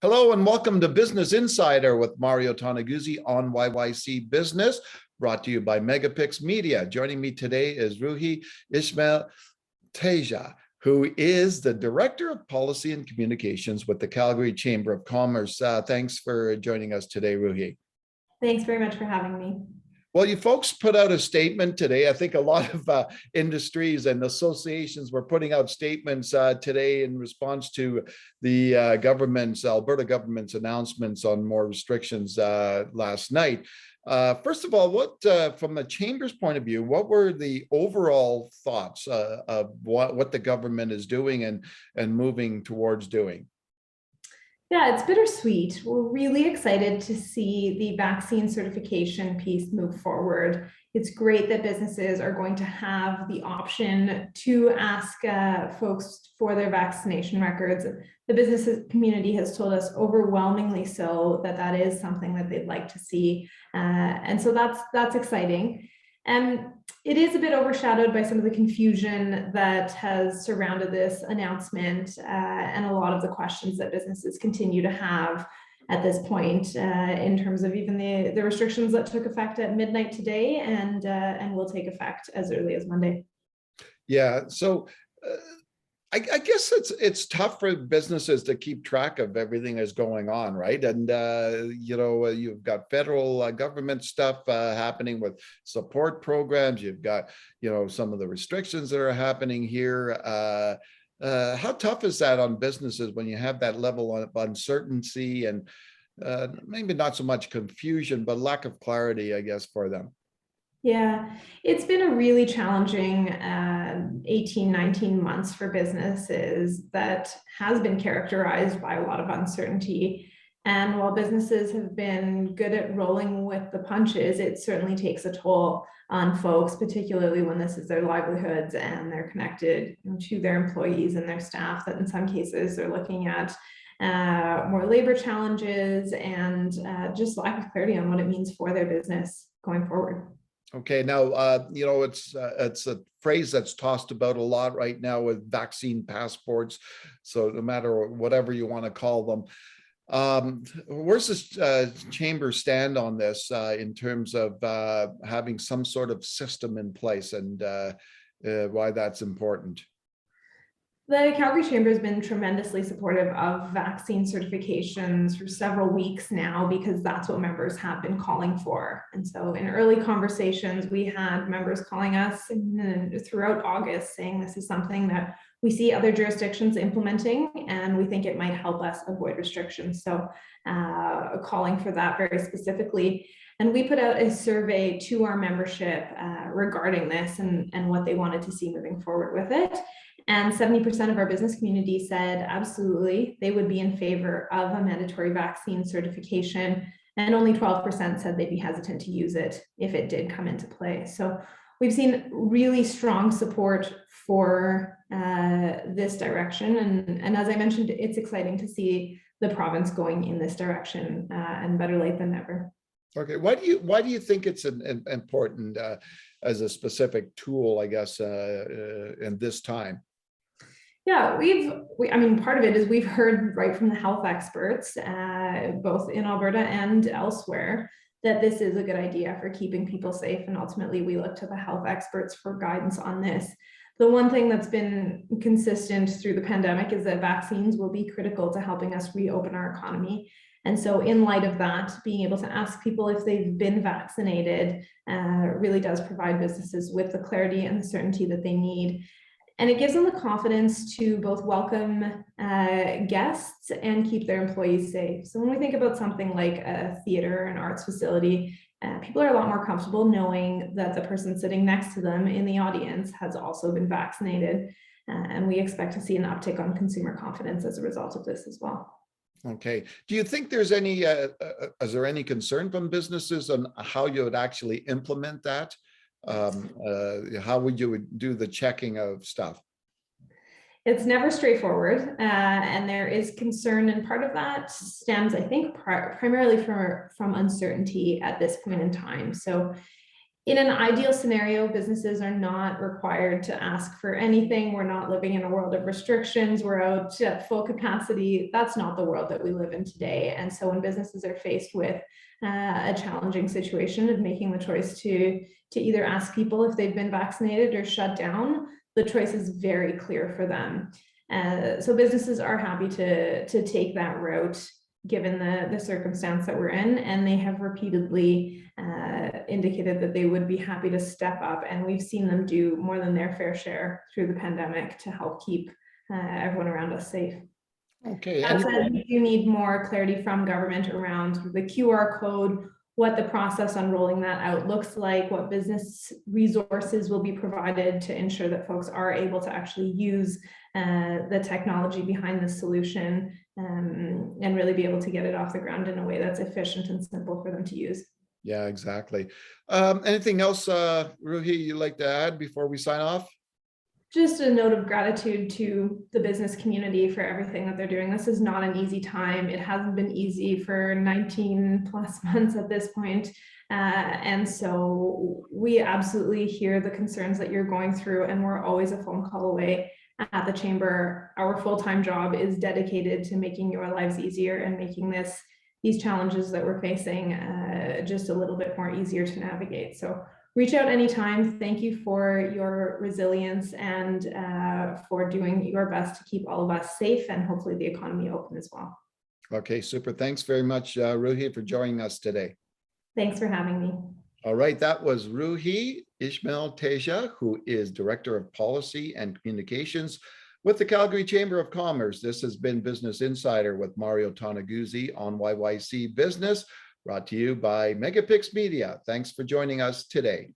Hello and welcome to Business Insider with Mario Toneguzzi on YYC Business, brought to you by MegaPixx Media. Joining me today is Ruhee Ismail-Teja, who is the Director of Policy and Communications with the Calgary Chamber of Commerce. Thanks for joining us today, Ruhee. Thanks very much for having me. Well, you folks put out a statement today. I think a lot of industries and associations were putting out statements today in response to the Alberta government's announcements on more restrictions last night. First of all, what from the Chamber's point of view, what were the overall thoughts of what the government is doing and moving towards doing? Yeah, it's bittersweet. We're really excited to see the vaccine certification piece move forward. It's great that businesses are going to have the option to ask folks for their vaccination records. The business community has told us overwhelmingly so that is something that they'd like to see. And so that's exciting. And it is a bit overshadowed by some of the confusion that has surrounded this announcement and a lot of the questions that businesses continue to have at this point in terms of even the restrictions that took effect at midnight today and will take effect as early as Monday. Yeah, so I guess it's tough for businesses to keep track of everything that's going on, right? And you've got federal government stuff happening with support programs. You've got some of the restrictions that are happening here. How tough is that on businesses when you have that level of uncertainty and maybe not so much confusion, but lack of clarity, I guess, for them? Yeah, it's been a really challenging 18, 19 months for businesses that has been characterized by a lot of uncertainty. And while businesses have been good at rolling with the punches, it certainly takes a toll on folks, particularly when this is their livelihoods and they're connected to their employees and their staff, that in some cases they're looking at more labor challenges and just lack of clarity on what it means for their business going forward. Okay, now, it's a phrase that's tossed about a lot right now with vaccine passports. So no matter whatever you want to call them, where's this chamber stand on this in terms of having some sort of system in place and why that's important? The Calgary Chamber has been tremendously supportive of vaccine certifications for several weeks now because that's what members have been calling for. And so in early conversations, we had members calling us throughout August saying this is something that we see other jurisdictions implementing and we think it might help us avoid restrictions. So calling for that very specifically. And we put out a survey to our membership regarding this and what they wanted to see moving forward with it. And 70% of our business community said absolutely they would be in favor of a mandatory vaccine certification, and only 12% said they'd be hesitant to use it if it did come into play. So we've seen really strong support for this direction, and as I mentioned, it's exciting to see the province going in this direction, and better late than never. Okay, why do you think it's important as a specific tool, I guess, in this time? Yeah, I mean, part of it is we've heard right from the health experts, both in Alberta and elsewhere, that this is a good idea for keeping people safe. And ultimately, we look to the health experts for guidance on this. The one thing that's been consistent through the pandemic is that vaccines will be critical to helping us reopen our economy. And so in light of that, being able to ask people if they've been vaccinated really does provide businesses with the clarity and the certainty that they need. And it gives them the confidence to both welcome guests and keep their employees safe. So when we think about something like a theater, an arts facility, people are a lot more comfortable knowing that the person sitting next to them in the audience has also been vaccinated. And we expect to see an uptick on consumer confidence as a result of this as well. Okay. Do you think there's any, is there any concern from businesses on how you would actually implement that? How would you do the checking of stuff? It's never straightforward, and there is concern, and part of that stems, I think, primarily from uncertainty at this point in time. So In an ideal scenario, businesses are not required to ask for anything. We're not living in a world of restrictions. We're out at full capacity. That's not the world that we live in today. And so when businesses are faced with a challenging situation of making the choice to either ask people if they've been vaccinated or shut down, the choice is very clear for them. So businesses are happy to take that route given the circumstance that we're in, and they have repeatedly indicated that they would be happy to step up, and we've seen them do more than their fair share through the pandemic to help keep everyone around us safe. Okay. That said, we do need more clarity from government around the QR code, what the process on rolling that out looks like, what business resources will be provided to ensure that folks are able to actually use the technology behind the solution, and really be able to get it off the ground in a way that's efficient and simple for them to use. Yeah, exactly. Anything else, Ruhee, you'd like to add before we sign off? Just a note of gratitude to the business community for everything that they're doing. This is not an easy time. It hasn't been easy for 19 plus months at this point. And so we absolutely hear the concerns that you're going through, and we're always a phone call away. At the Chamber, our full-time job is dedicated to making your lives easier and making these challenges that we're facing just a little bit more easier to navigate. So reach out anytime. Thank you for your resilience and for doing your best to keep all of us safe and hopefully the economy open as well. Okay, super. Thanks very much, Ruhee, for joining us today. Thanks for having me. All right, that was Ruhee Ismail-Teja, who is Director of Policy and Communications with the Calgary Chamber of Commerce. This has been Business Insider with Mario Toneguzzi on YYC Business, brought to you by MegaPixx Media. Thanks for joining us today.